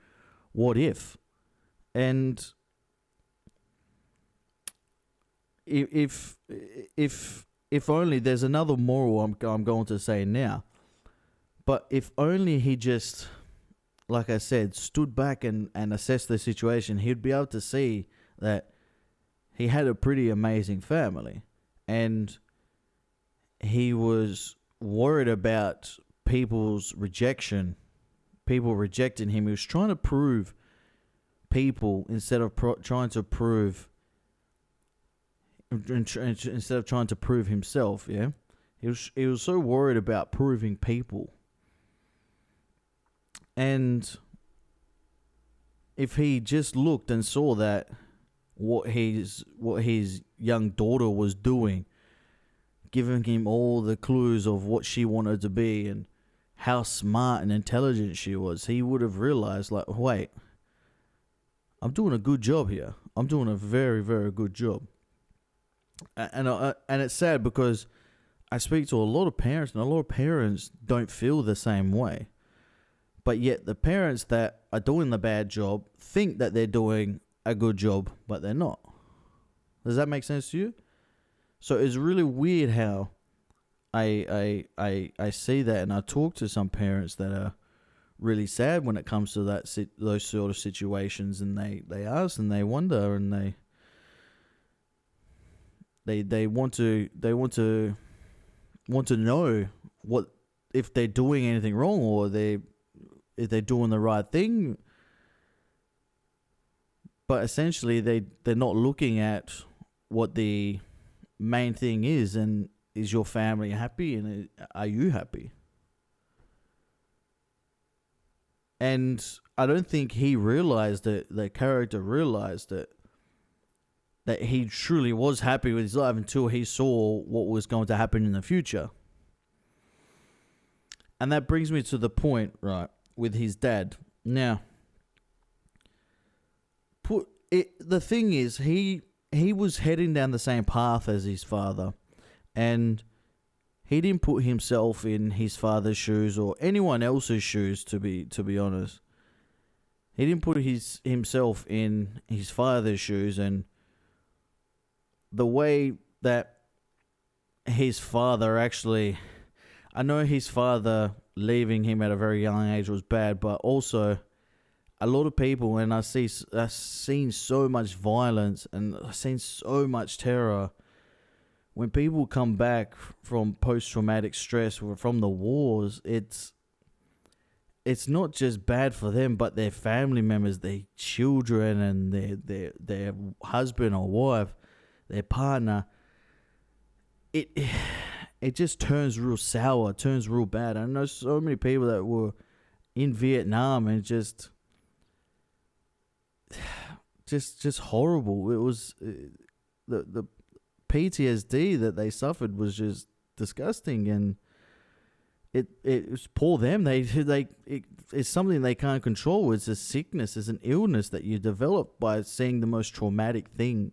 what if? And if only, there's another moral I'm going to say now, but if only he just, like I said, stood back and assessed the situation, he'd be able to see that he had a pretty amazing family, and he was worried about people's rejection, people rejecting him. He was trying to prove people instead of trying to prove himself. Yeah, he was so worried about proving people. And if he just looked and saw that what his young daughter was doing, giving him all the clues of what she wanted to be and how smart and intelligent she was, he would have realized, like, wait, I'm doing a good job here. I'm doing a very, very good job. And it's sad, because I speak to a lot of parents, and a lot of parents don't feel the same way. But yet the parents that are doing the bad job think that they're doing a good job, but they're not. Does that make sense to you? So it's really weird how I see that, and I talk to some parents that are really sad when it comes to those sort of situations, and they ask and they wonder, and they want to know what, if they're doing anything wrong, or if they're doing the right thing. But essentially they're not looking at what the main thing is, and is your family happy, and are you happy? And I don't think he realized it, the character realized it, that he truly was happy with his life until he saw what was going to happen in the future. And that brings me to the point, right, with his dad. Now, the thing is, he was heading down the same path as his father, and he didn't put himself in his father's shoes or anyone else's shoes, to be honest. He didn't put himself in his father's shoes, and the way that his father actually, I know his father leaving him at a very young age was bad, but also a lot of people, and I've seen so much violence and I've seen so much terror. When people come back from post-traumatic stress or from the wars, it's not just bad for them, but their family members, their children, and their husband or wife, their partner. It just turns real sour, turns real bad. I know so many people that were in Vietnam, and just horrible. It was the PTSD that they suffered was just disgusting, and it was poor them. It's something they can't control. It's a sickness, it's an illness that you develop by seeing the most traumatic thing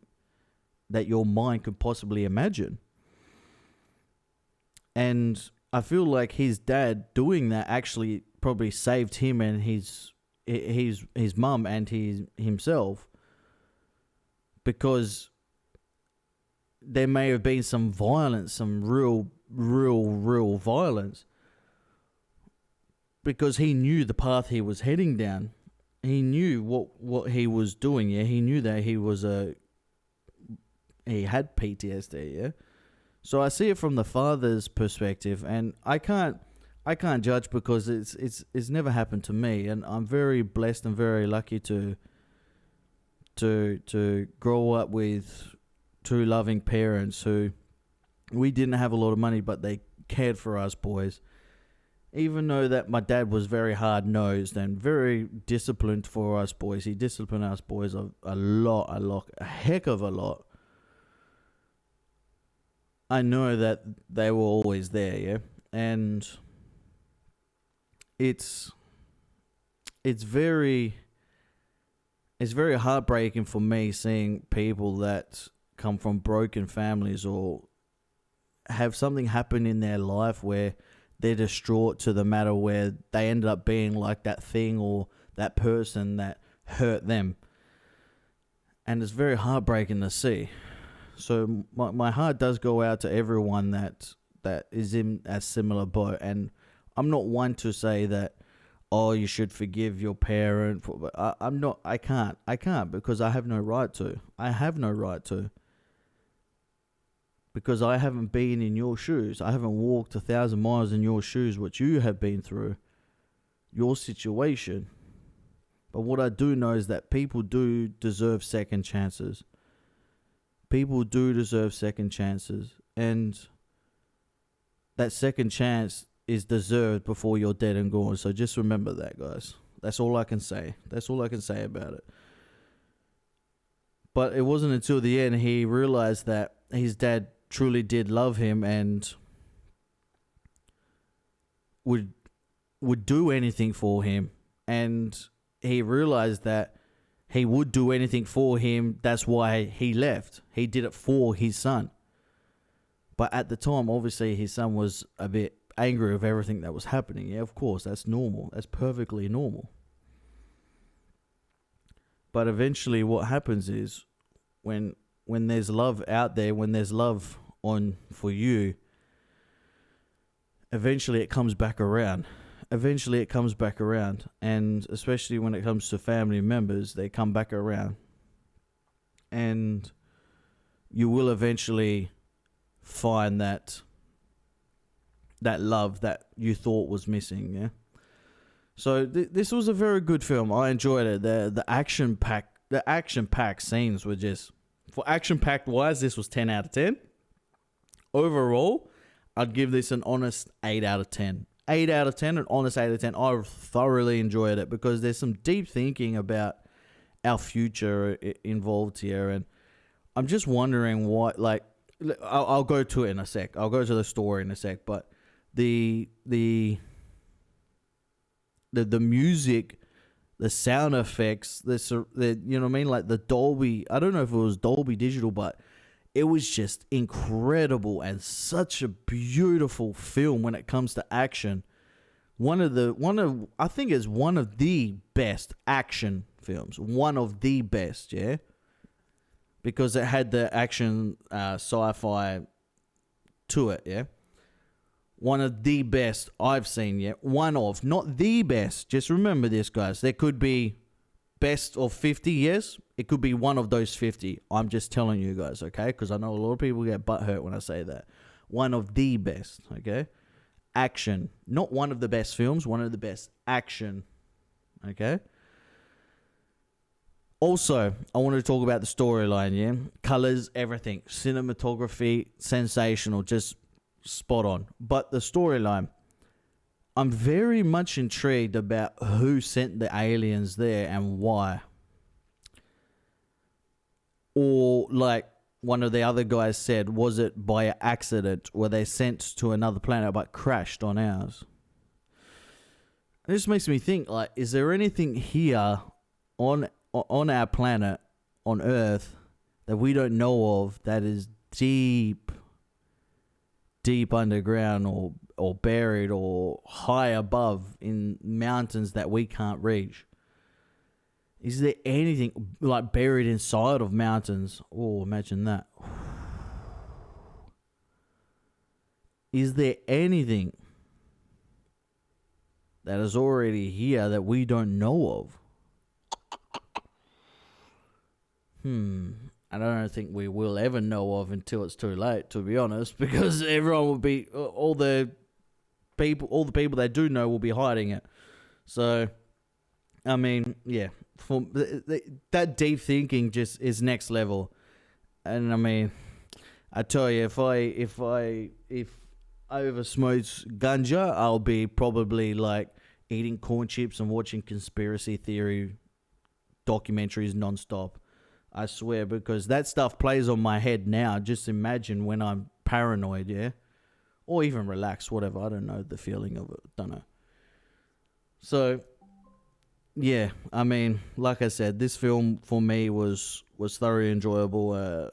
that your mind could possibly imagine. And I feel like his dad doing that actually probably saved him and his mum and himself, because there may have been some violence, some real violence, because he knew the path he was heading down. He knew what he was doing. Yeah, he knew that he had PTSD. Yeah. So I see it from the father's perspective, and I can't judge, because it's never happened to me, and I'm very blessed and very lucky to grow up with two loving parents who, we didn't have a lot of money, but they cared for us boys. Even though that my dad was very hard-nosed and very disciplined for us boys, he disciplined us boys a heck of a lot. I know that they were always there, yeah? And it's very heartbreaking for me seeing people that come from broken families or have something happen in their life where they're distraught to the matter where they ended up being like that thing or that person that hurt them. And it's very heartbreaking to see. So my heart does go out to everyone that is in a similar boat. And I'm not one to say that, oh, you should forgive your parent. I can't because I have no right to. I have no right to. Because I haven't been in your shoes. I haven't walked 1,000 miles in your shoes, what you have been through, your situation. But what I do know is that people do deserve second chances. People do deserve second chances. And that second chance is deserved before you're dead and gone. So just remember that, guys. That's all I can say. That's all I can say about it. But it wasn't until the end he realized that his dad truly did love him and would do anything for him. And he realized that he would do anything for him. That's why he left. He did it for his son. But at the time, obviously, his son was a bit angry with everything that was happening. Yeah, of course, that's normal. That's perfectly normal. But eventually what happens is when there's love out there, when there's love on for you, eventually it comes back around. Eventually it comes back around. And especially when it comes to family members, they come back around. And you will eventually find that love that you thought was missing, yeah? So this was a very good film. I enjoyed it. The action-packed scenes were just... For action-packed wise, this was 10 out of 10. Overall, I'd give this an honest 8 out of 10. 8 out of 10, an honest 8 out of 10. I thoroughly enjoyed it because there's some deep thinking about our future involved here. And I'm just wondering what, like... I'll go to it in a sec. I'll go to the story in a sec. But the music... The sound effects, the you know what I mean? Like the Dolby, I don't know if it was Dolby Digital, but it was just incredible and such a beautiful film when it comes to action. I think it's one of the best action films. One of the best, yeah? Because it had the action sci-fi to it, yeah? One of the best I've seen yet. One of, not the best. Just remember this, guys. There could be best of 50, yes. It could be one of those 50. I'm just telling you guys, okay? Because I know a lot of people get butthurt when I say that. One of the best, okay? Action. Not one of the best films. One of the best action, okay? Also, I want to talk about the storyline, yeah? Colors, everything. Cinematography, sensational. Just... spot on. But the storyline, I'm very much intrigued about who sent the aliens there and why. Or like one of the other guys said, was it by accident? Were they sent to another planet but crashed on ours? It just makes me think, like, is there anything here on our planet, on Earth, that we don't know of that is deep underground or buried or high above in mountains that we can't reach? Is there anything like buried inside of mountains? Oh, imagine that. Is there anything that is already here that we don't know of? I don't think we will ever know of until it's too late, to be honest, because everyone will be, all the people they do know will be hiding it. So, I mean, yeah, for that deep thinking just is next level. And I mean, I tell you, if I ever smoked ganja, I'll be probably like eating corn chips and watching conspiracy theory documentaries nonstop. I swear, because that stuff plays on my head now. Just imagine when I'm paranoid, yeah? Or even relaxed, whatever. I don't know the feeling of it. Don't know. So, yeah, I mean, like I said, this film for me was thoroughly enjoyable.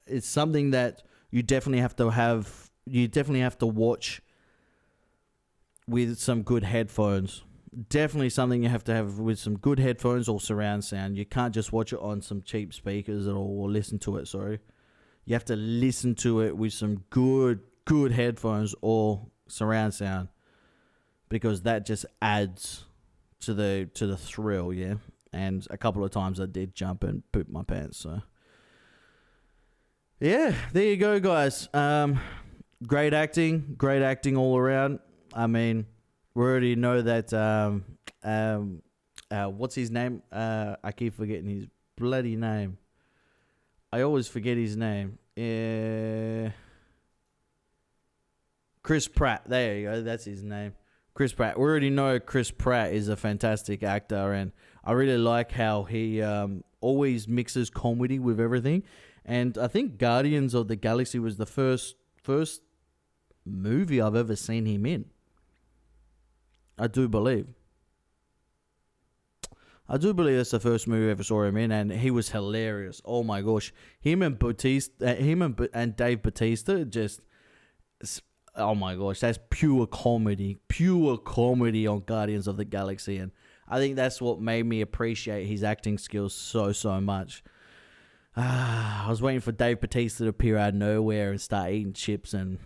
It's something that you definitely have to watch with some good headphones. Definitely something you have to have with some good headphones or surround sound. You can't just watch it on some cheap speakers or listen to it, sorry. You have to listen to it with some good headphones or surround sound, because that just adds to the thrill, yeah. And a couple of times I did jump and poop my pants, so yeah, there you go, guys. Great acting all around. I mean, we already know that what's his name? I keep forgetting his bloody name. I always forget his name. Chris Pratt. There you go. That's his name. Chris Pratt. We already know Chris Pratt is a fantastic actor, and I really like how he always mixes comedy with everything. And I think Guardians of the Galaxy was the first movie I've ever seen him in. I do believe that's the first movie I ever saw him in, and he was hilarious. Oh my gosh, him and Dave Bautista, just, oh my gosh, that's pure comedy on Guardians of the Galaxy, and I think that's what made me appreciate his acting skills so much. I was waiting for Dave Bautista to appear out of nowhere and start eating chips and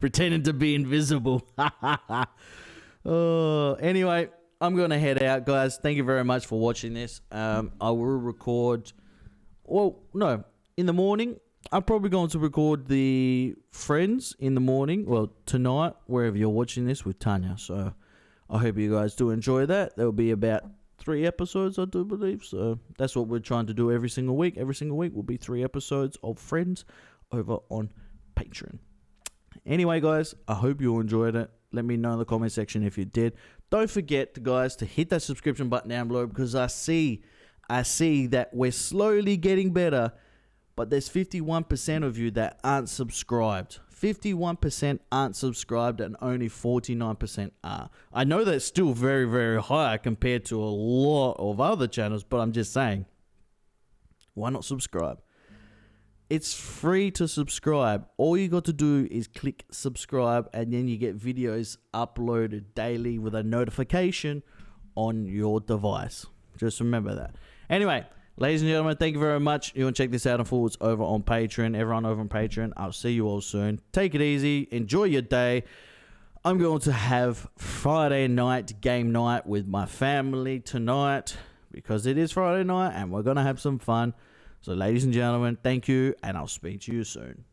pretending to be invisible. Anyway, I'm going to head out, guys. Thank you very much for watching this. I will record... Well, no. In the morning, I'm probably going to record the Friends in the morning. Well, tonight, wherever you're watching this, with Tanya. So, I hope you guys do enjoy that. There will be about 3 episodes, I do believe. So, that's what we're trying to do every single week. Every single week will be 3 episodes of Friends over on Patreon. Anyway, guys, I hope you enjoyed it. Let me know in the comment section if you did. Don't forget, guys, to hit that subscription button down below, because I see that we're slowly getting better, but there's 51% of you that aren't subscribed. 51% aren't subscribed and only 49% are. I know that's still very, very high compared to a lot of other channels, but I'm just saying, why not subscribe? It's free to subscribe. All you got to do is click subscribe, and then you get videos uploaded daily with a notification on your device. Just remember that. Anyway, ladies and gentlemen, thank you very much. You want to check this out in full, it's over on Patreon. Everyone over on Patreon, I'll see you all soon. Take it easy. Enjoy your day. I'm going to have Friday night game night with my family tonight, because it is Friday night and we're going to have some fun. So, ladies and gentlemen, thank you, and I'll speak to you soon.